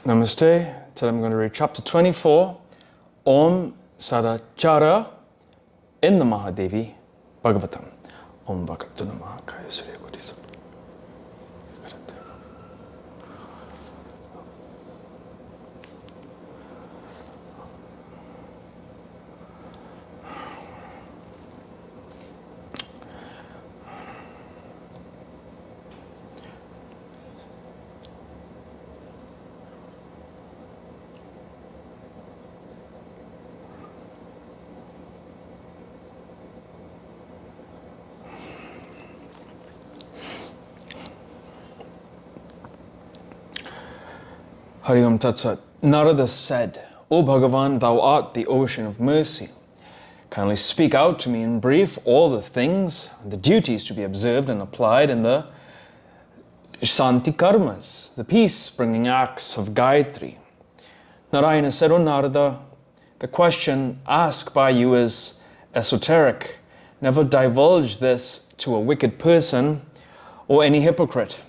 Namaste. Today I'm going to read chapter 24, Om Sadachara in the Maha Devi Bhagavatam. Om Bhagavatam Maha Kaya Surya Kodisa. Hari Om Tat Sat. Narada said, O Bhagavan, thou art the ocean of mercy. Kindly speak out to me in brief all the things, the duties to be observed and applied in the Shanti Karmas, the peace-bringing acts of Gayatri. Narayana said, O Narada, the question asked by you is esoteric. Never divulge this to a wicked person or any hypocrite.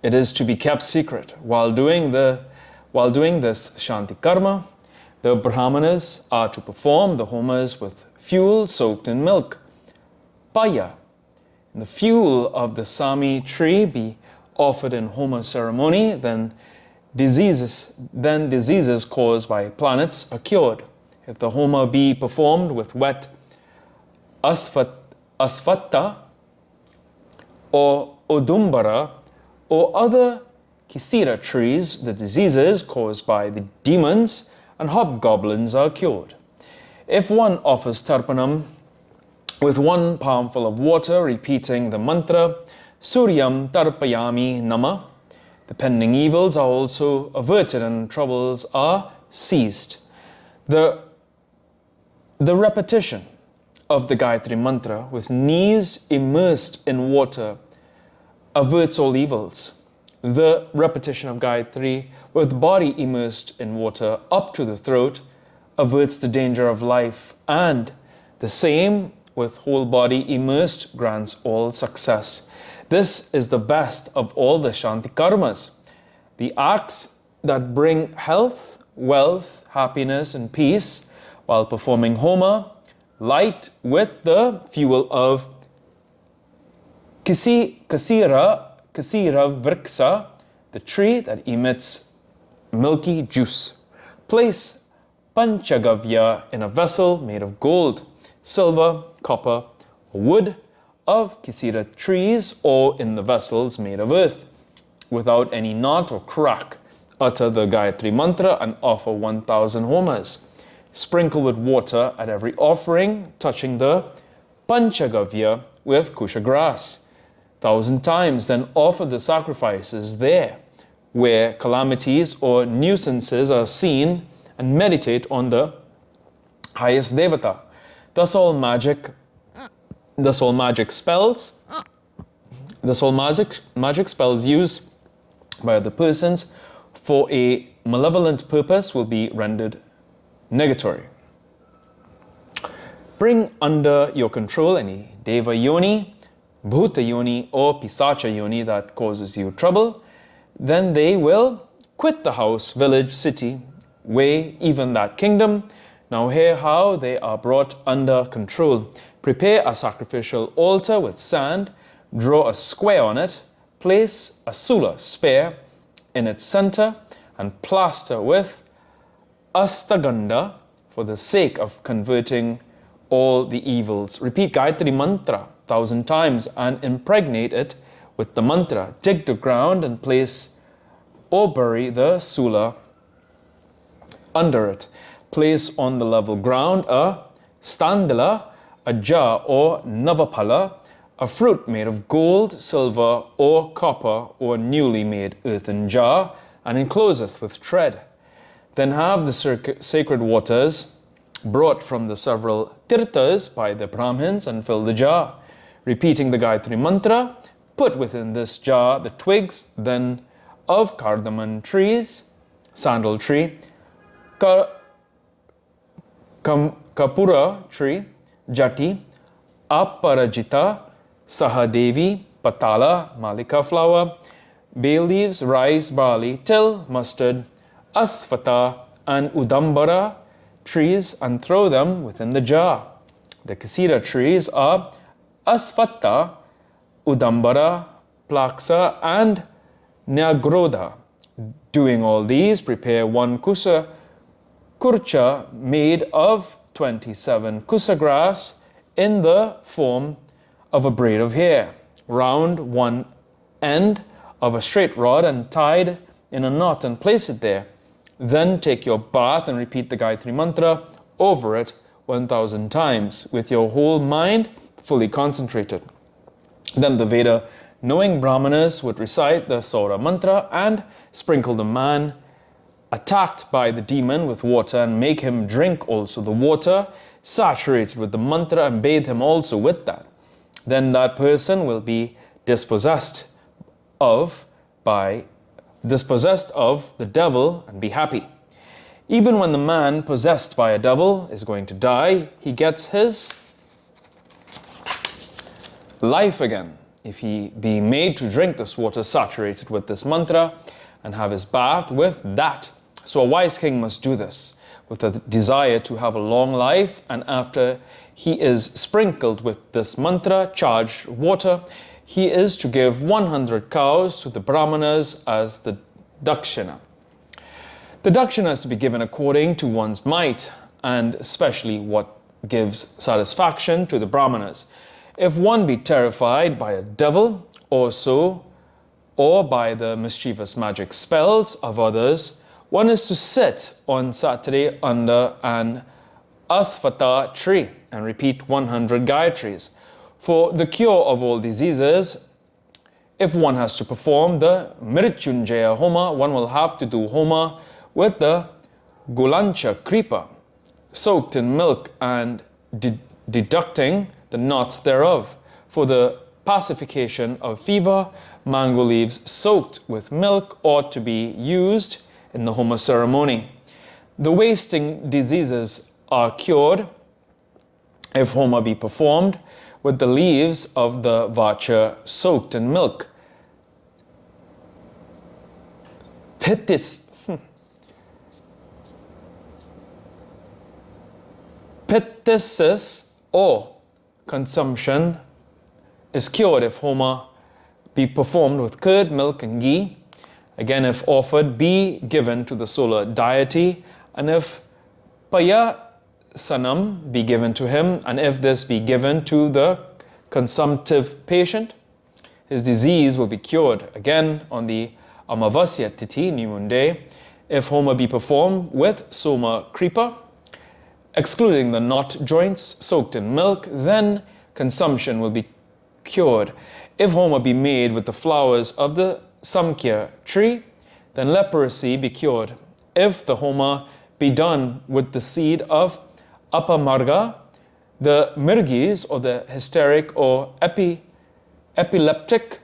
It is to be kept secret. While doing this Shanti Karma, the Brahmanas are to perform the homas with fuel soaked in milk, paya. And the fuel of the Sami tree be offered in homa ceremony, then diseases caused by planets are cured. If the homa be performed with wet asvatta or odumbara or other kisira trees, the diseases caused by the demons and hobgoblins are cured. If one offers tarpanam with one palmful of water, repeating the mantra, Suryam tarpayami nama, the pending evils are also averted and troubles are ceased. The repetition of the Gayatri mantra with knees immersed in water averts all evils. The repetition of Gayatri with body immersed in water up to the throat averts the danger of life, and the same with whole body immersed grants all success. This is the best of all the Shanti Karmas, the acts that bring health, wealth, happiness and peace while performing homa, light with the fuel of Kasira Vriksa, the tree that emits milky juice. Place Panchagavya in a vessel made of gold, silver, copper, or wood of Kisira trees, or in the vessels made of earth. Without any knot or crack, utter the Gayatri mantra and offer 1,000 homas. Sprinkle with water at every offering, touching the Panchagavya with kusha grass 1,000 times, then offer the sacrifices there where calamities or nuisances are seen and meditate on the highest devata. Thus all magic spells used by other persons for a malevolent purpose will be rendered negatory. Bring under your control any Deva Yoni, Bhuta Yoni or Pisacha Yoni that causes you trouble, then they will quit the house, village, city, way, even that kingdom. Now hear how they are brought under control. Prepare a sacrificial altar with sand, draw a square on it, place a sula, spear, in its center, and plaster with astagandha for the sake of converting all the evils. Repeat Gayatri mantra 1,000 times and impregnate it with the mantra. Dig the ground and place or bury the sula under it. Place on the level ground a standila, a jar or navapala, a fruit made of gold, silver or copper or newly made earthen jar, and encloseth with thread. Then have the sacred waters brought from the several tirthas by the Brahmins and fill the jar. Repeating the Gayatri mantra, put within this jar the twigs then of cardamom trees, sandal tree, kapura tree, jati, aparajita, sahadevi, patala, malika flower, bay leaves, rice, barley, till, mustard, asvata and udambara trees and throw them within the jar. The kasira trees are asvata, udambara, plaksa, and nyagroda. Doing all these, prepare one kurcha made of 27 kusa grass in the form of a braid of hair, round one end of a straight rod and tied in a knot, and place it there. Then take your bath and repeat the Gayatri Mantra over it 1,000 times with your whole mind fully concentrated. Then the Veda knowing Brahmanas would recite the Saura Mantra and sprinkle the man attacked by the demon with water and make him drink also the water saturated with the mantra and bathe him also with that. Then that person will be dispossessed of the devil and be happy. Even when the man possessed by a devil is going to die, he gets his life again if he be made to drink this water saturated with this mantra and have his bath with that. So a wise king must do this with a desire to have a long life, and after he is sprinkled with this mantra charged water, he is to give 100 cows to the Brahmanas as the dakshina. The dakshina is to be given according to one's might, and especially what gives satisfaction to the Brahmanas. If one be terrified by a devil or by the mischievous magic spells of others, one is to sit on Saturday under an asvata tree and repeat 100 Gayatris. For the cure of all diseases, if one has to perform the Mrityunjaya Homa, one will have to do Homa with the Gulancha Kripa, soaked in milk and deducting the knots thereof. For the pacification of fever, mango leaves soaked with milk ought to be used in the Homa ceremony. The wasting diseases are cured if Homa be performed with the leaves of the vacha soaked in milk. Phthisis or consumption is cured if Homa be performed with curd, milk, and ghee. Again, if offered, be given to the solar deity, and if payasanam be given to him, and if this be given to the consumptive patient, his disease will be cured. Again, on the Amavasya Tithi, New Moon Day, if Homa be performed with Soma Kripa, excluding the knot joints soaked in milk, then consumption will be cured. If Homa be made with the flowers of the Samkhya tree, then leprosy be cured. If the Homa be done with the seed of Apamarga, the mirgis or the hysteric or epileptic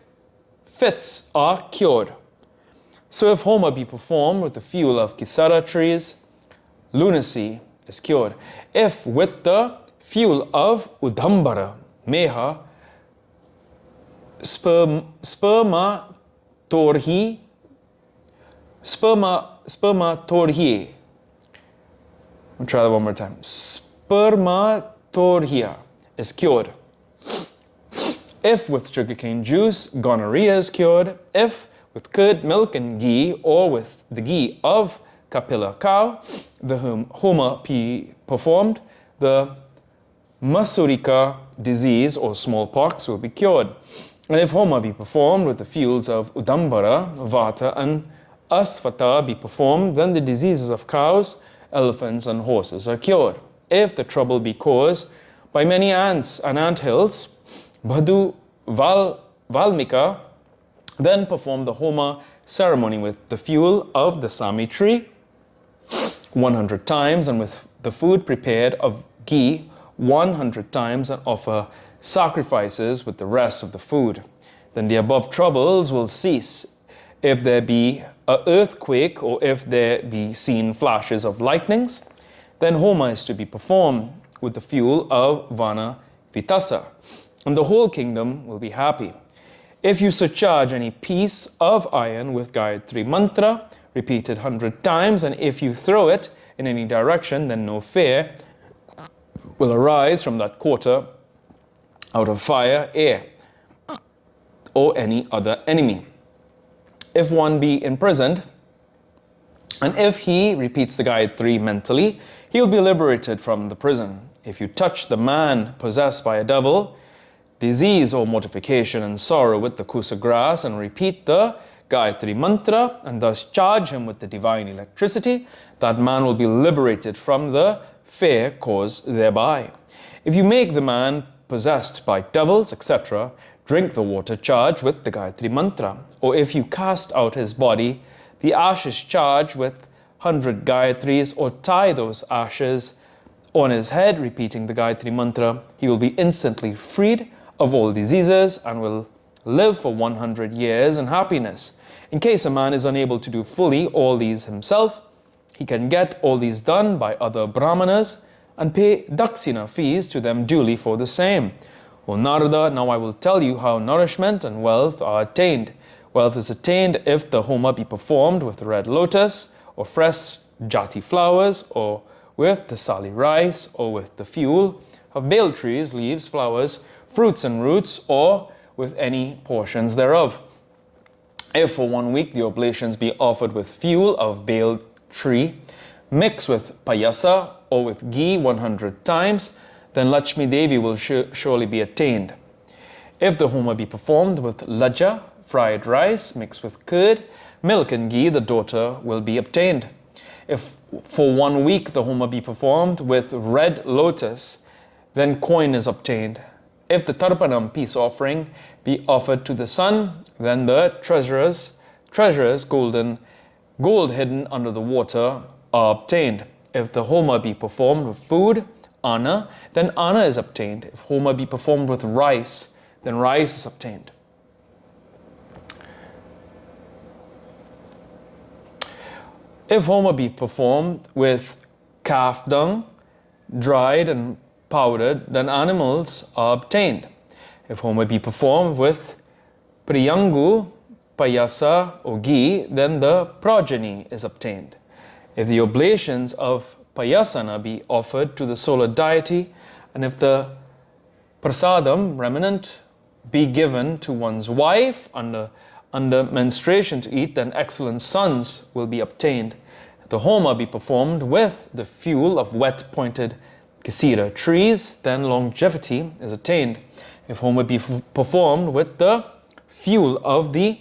fits are cured. So if Homa be performed with the fuel of Kisara trees, lunacy is cured. If with the fuel of Udambara, Maha, spermatorhi, I'll try that one more time. Spermatorhia is cured. If with sugarcane juice, gonorrhea is cured. If with curd, milk, and ghee, or with the ghee of Kapila cow, the Homa be performed, the Masurika disease or smallpox will be cured. And if Homa be performed with the fuels of Udambara, Vata, and Asvata be performed, then the diseases of cows, elephants, and horses are cured. If the trouble be caused by many ants and anthills, Bhadu Valmika, then perform the Homa ceremony with the fuel of the Sami tree 100 times, and with the food prepared of ghee 100 times, and offer sacrifices with the rest of the food. Then the above troubles will cease. If there be an earthquake, or if there be seen flashes of lightnings, then Homa is to be performed with the fuel of Vana Vitasa, and the whole kingdom will be happy. If you surcharge any piece of iron with Gayatri Mantra, repeated 100 times, and if you throw it in any direction, then no fear will arise from that quarter out of fire, air, or any other enemy. If one be imprisoned, and if he repeats the Gayatri mentally, he will be liberated from the prison. If you touch the man possessed by a devil, disease or mortification and sorrow with the kusa grass and repeat the Gayatri mantra and thus charge him with the divine electricity, that man will be liberated from the fear caused thereby. If you make the man possessed by devils, etc., drink the water charged with the Gayatri mantra, or if you cast out his body, the ashes charged with 100 Gayatris, or tie those ashes on his head, repeating the Gayatri mantra, he will be instantly freed of all diseases and will live for 100 years in happiness. In case a man is unable to do fully all these himself, he can get all these done by other brahmanas and pay dakshina fees to them duly for the same. O Narada, now I will tell you how nourishment and wealth are attained. Wealth is attained if the homa be performed with red lotus, or fresh jati flowers, or with the sali rice, or with the fuel of bale trees, leaves, flowers, fruits and roots, or with any portions thereof. If for 1 week the oblations be offered with fuel of bale tree, mixed with payasa, or with ghee 100 times, then Lakshmi Devi will surely be attained. If the homa be performed with laja, fried rice mixed with curd, milk and ghee, the daughter will be obtained. If for 1 week the homa be performed with red lotus, then coin is obtained. If the tarpanam peace offering be offered to the sun, then the treasures gold hidden under the water are obtained. If the homa be performed with food, anna, then anna is obtained. If homa be performed with rice, then rice is obtained. If homa be performed with calf dung, dried and powdered, then animals are obtained. If homa be performed with priyangu, payasa or ghee, then the progeny is obtained. If the oblations of payasana be offered to the solar deity, and if the prasadam remnant be given to one's wife under menstruation to eat, then excellent sons will be obtained. If the homa be performed with the fuel of wet pointed kasira trees, then longevity is attained. If homa be performed with the fuel of the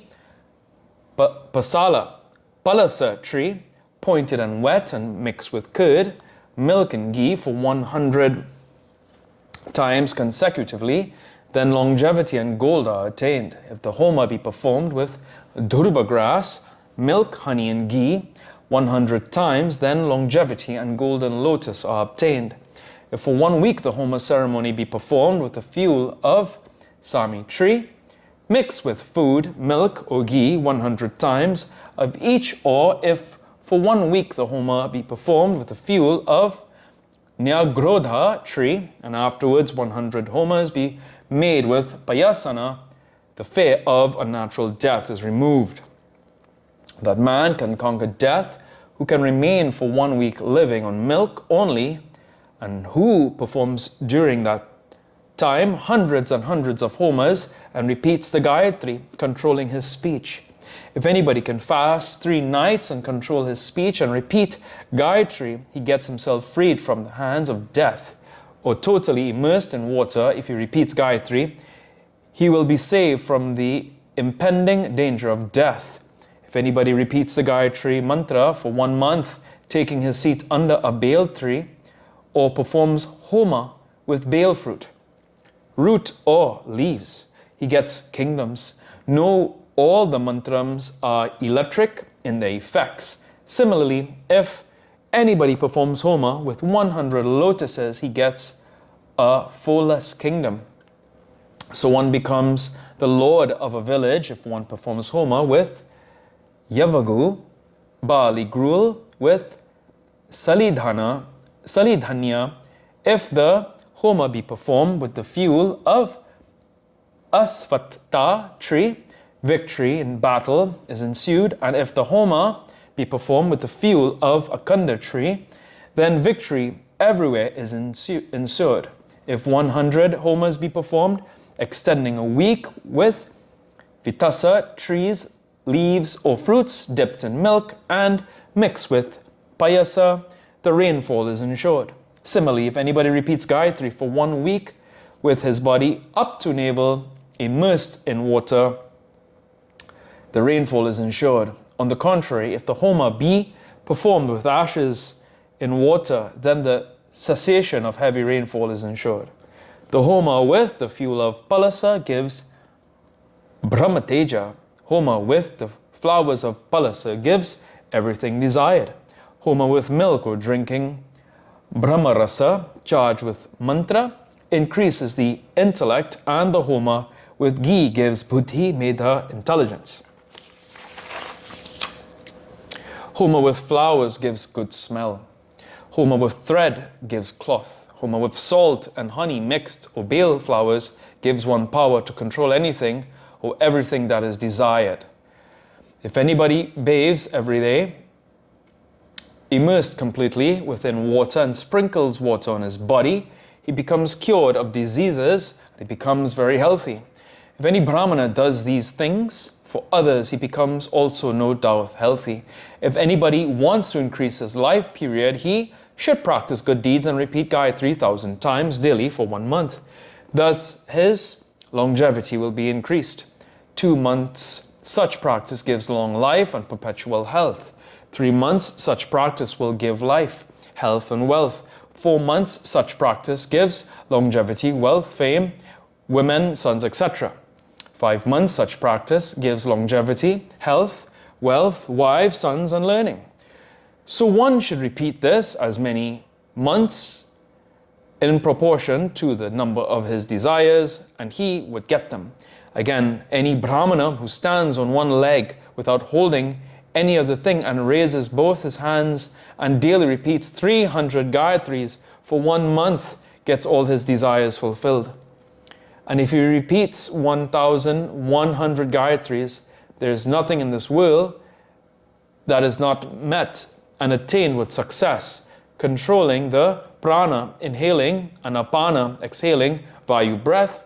palasa tree, pointed and wet and mixed with curd, milk and ghee for 100 times consecutively, then longevity and gold are attained. If the homa be performed with durba grass, milk, honey and ghee 100 times, then longevity and golden lotus are obtained. If for 1 week the homa ceremony be performed with the fuel of sami tree, mixed with food, milk or ghee 100 times of each, or if for 1 week the homa be performed with the fuel of nyagrodha tree, and afterwards 100 homas be made with payasana, the fear of unnatural death is removed. That man can conquer death who can remain for 1 week living on milk only, and who performs during that time hundreds and hundreds of homas and repeats the Gayatri, controlling his speech. If anybody can fast 3 nights and control his speech and repeat Gayatri, he gets himself freed from the hands of death. Or totally immersed in water, if he repeats Gayatri, he will be saved from the impending danger of death. If anybody repeats the Gayatri mantra for 1 month, taking his seat under a bale tree, or performs homa with bale fruit, root or leaves, he gets kingdoms. Know all the mantrams are electric in their effects. Similarly, if anybody performs homa with 100 lotuses, he gets a flawless kingdom. So one becomes the lord of a village if one performs homa with yavagu, barley gruel, with salidhanya, if the homa be performed with the fuel of asvattha tree, victory in battle is ensued, and if the homa be performed with the fuel of a kanda tree, then victory everywhere is ensured. If 100 homas be performed, extending a week with vitasa trees, leaves or fruits dipped in milk and mixed with payasa, the rainfall is ensured. Similarly, if anybody repeats Gayatri for 1 week with his body up to navel immersed in water, the rainfall is ensured. On the contrary, if the homa be performed with ashes in water, then the cessation of heavy rainfall is ensured. The homa with the fuel of palasa gives brahmateja. Homa with the flowers of palasa gives everything desired. Homa with milk or drinking brahmarasa charged with mantra increases the intellect, and the homa with ghee gives buddhi, medha, intelligence. Homa with flowers gives good smell. Homa with thread gives cloth. Homa with salt and honey mixed or bale flowers gives one power to control anything or everything that is desired. If anybody bathes every day, immersed completely within water and sprinkles water on his body, he becomes cured of diseases and he becomes very healthy. If any Brahmana does these things for others, he becomes also no doubt healthy. If anybody wants to increase his life period, he should practice good deeds and repeat Gayatri 1,000 times daily for 1 month. Thus, his longevity will be increased. 2 months, such practice gives long life and perpetual health. 3 months, such practice will give life, health and wealth. 4 months, such practice gives longevity, wealth, fame, women, sons, etc. 5 months, such practice gives longevity, health, wealth, wives, sons, and learning. So one should repeat this as many months in proportion to the number of his desires, and he would get them. Again, any Brahmana who stands on one leg without holding any other thing and raises both his hands and daily repeats 300 Gayatris for 1 month gets all his desires fulfilled. And if he repeats 1,100 Gayatris, there is nothing in this world that is not met and attained with success, controlling the prana, inhaling, and apana, exhaling, vayu, breath.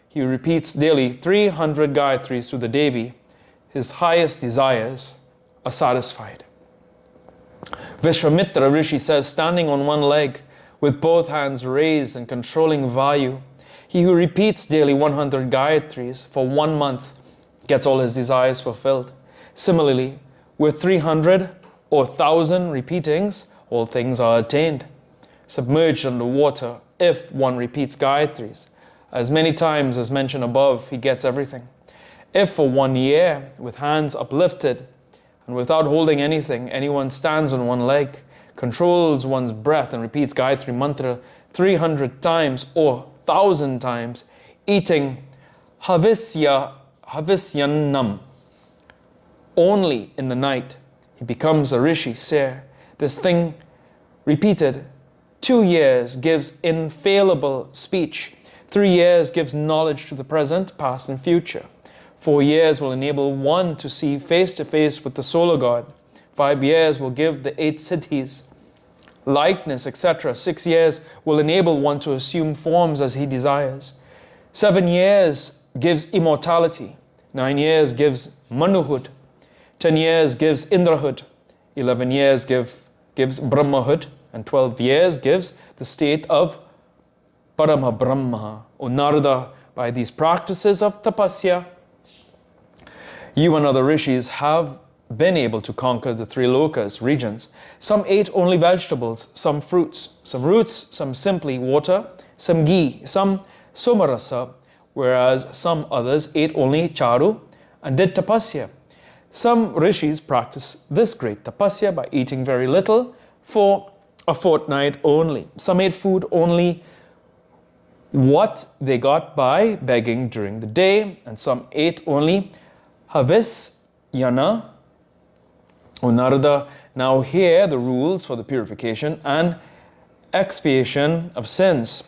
He repeats daily 300 Gayatris to the Devi. His highest desires are satisfied. Vishwamitra Rishi says, standing on one leg with both hands raised and controlling vayu, he who repeats daily 100 Gayatris for 1 month gets all his desires fulfilled. Similarly, with 300 or 1,000 repeatings, all things are attained. Submerged under water, if one repeats Gayatris as many times as mentioned above, he gets everything. If for 1 year, with hands uplifted and without holding anything, anyone stands on one leg, controls one's breath and repeats Gayatri mantra 300 times or 1,000 times, eating havisyanam only in the night, he becomes a rishi, sir. This thing repeated 2 years gives infallible speech. 3 years gives knowledge to the present, past and future. 4 years will enable one to see face to face with the solar God. 5 years will give the 8 siddhis, likeness, etc. 6 years will enable one to assume forms as he desires. 7 years gives immortality. 9 years gives manuhood. 10 years gives indrahood. 11 years gives brahmahood. And 12 years gives the state of Parama Brahma, or Narada. By these practices of tapasya, you and other rishis have been able to conquer the 3 lokas, regions. Some ate only vegetables, some fruits, some roots, some simply water, some ghee, some somarasa, whereas some others ate only charu and did tapasya. Some rishis practice this great tapasya by eating very little for a fortnight only. Some ate food only what they got by begging during the day, and some ate only havisyana, O Narada. Now hear the rules for the purification and expiation of sins.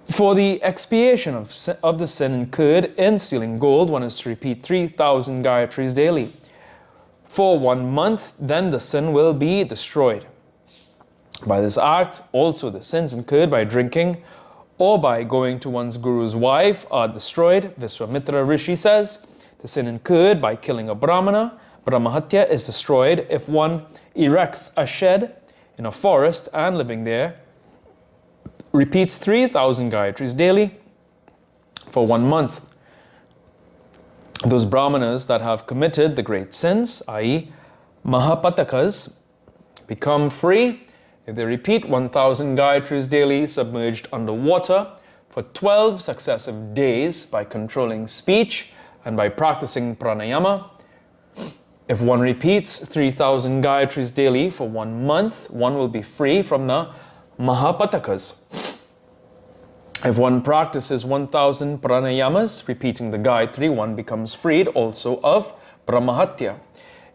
For the expiation of the sin incurred in stealing gold, one is to repeat 3,000 Gayatris daily. for 1 month, then the sin will be destroyed. By this act, also the sins incurred by drinking or by going to one's guru's wife are destroyed. Viswamitra Rishi says, the sin incurred by killing a Brahmana, Brahmahatya, is destroyed if one erects a shed in a forest and living there, repeats 3,000 Gayatris daily for 1 month. Those Brahmanas that have committed the great sins, i.e. Mahapatakas, become free if they repeat 1,000 Gayatris daily submerged under water for 12 successive days by controlling speech and by practicing pranayama. If one repeats 3,000 Gayatris daily for 1 month, one will be free from the Mahapatakas. If one practices 1,000 pranayamas, repeating the Gayatri, one becomes freed also of Brahmahatya.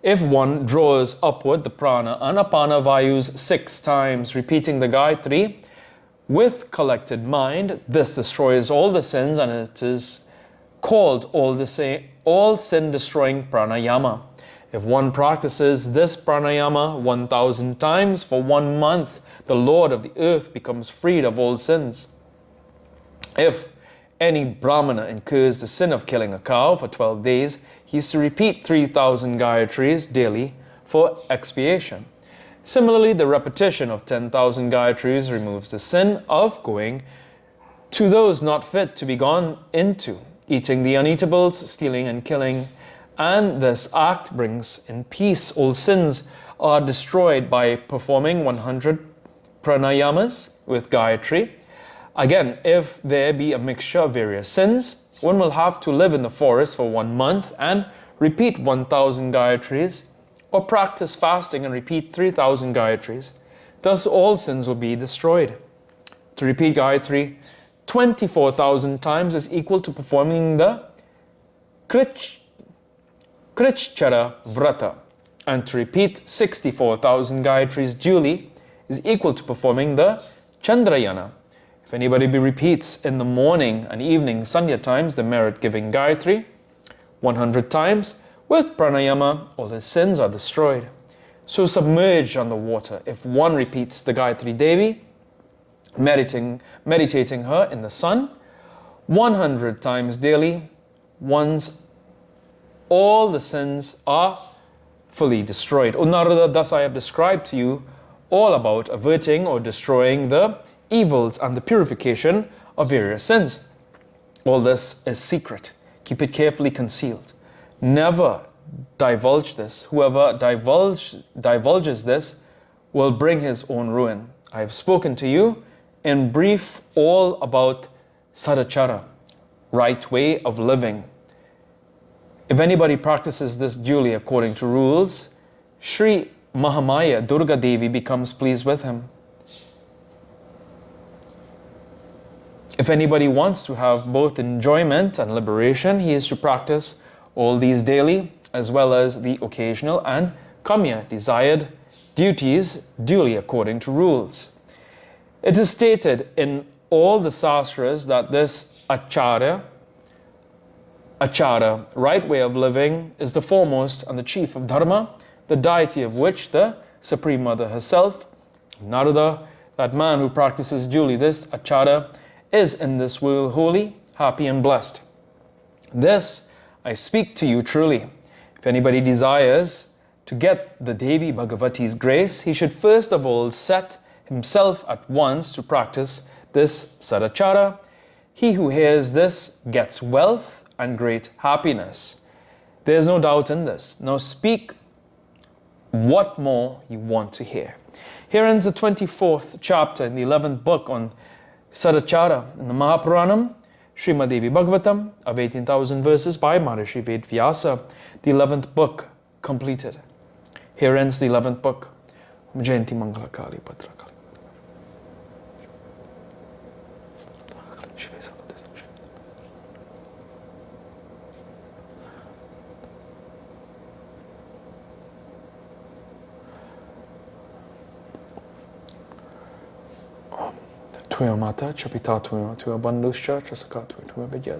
If one draws upward the prana anapana vayus 6 times, repeating the Gayatri with collected mind, this destroys all the sins, and it is called all sin destroying pranayama. If one practices this pranayama 1,000 times for 1 month, the Lord of the earth becomes freed of all sins. If any Brahmana incurs the sin of killing a cow for 12 days, he is to repeat 3,000 Gayatris daily for expiation. Similarly, the repetition of 10,000 Gayatris removes the sin of going to those not fit to be gone into, eating the uneatables, stealing and killing, and this act brings in peace. All sins are destroyed by performing 100 pranayamas with Gayatri. Again, if there be a mixture of various sins, one will have to live in the forest for 1 month and repeat 1,000 Gayatris, or practice fasting and repeat 3,000 Gayatris. Thus all sins will be destroyed. To repeat Gayatri 24,000 times is equal to performing the Krichchara Vrata, and to repeat 64,000 Gayatris duly is equal to performing the Chandrayana. If anybody repeats in the morning and evening Sandhya times the merit-giving Gayatri 100 times with pranayama, all his sins are destroyed. So submerged on the water, if one repeats the Gayatri Devi, meditating her in the sun 100 times daily, all the sins are fully destroyed. O Narada, thus I have described to you all about averting or destroying the evils and the purification of various sins. All this is secret. Keep it carefully concealed. Never divulge this. Whoever divulges this will bring his own ruin. I have spoken to you in brief all about sadachara, right way of living. If anybody practices this duly according to rules, Sri Mahamaya, Durga Devi, becomes pleased with him. If anybody wants to have both enjoyment and liberation, he is to practice all these daily, as well as the occasional and kamya, desired duties, duly according to rules. It is stated in all the sastras that this achara, right way of living, is the foremost and the chief of dharma, the deity of which, the Supreme Mother herself, Narada, that man who practices duly this achara, is in this world holy, happy and blessed. This I speak to you truly. If anybody desires to get the Devi Bhagavati's grace, he should first of all set himself at once to practice this sadachara. He who hears this gets wealth and great happiness. There is no doubt in this. Now speak what more you want to hear. Here ends the 24th chapter in the 11th book on Sadachara in the Mahapuranam, Srimad Devi Bhagavatam, of 18,000 verses by Maharishi Ved Vyasa, the 11th book completed. Here ends the 11th book. Jayanti Mangala Kali Patra Kali. Tuya mata, chapita tuya banduscha, chasaka tuya vidya.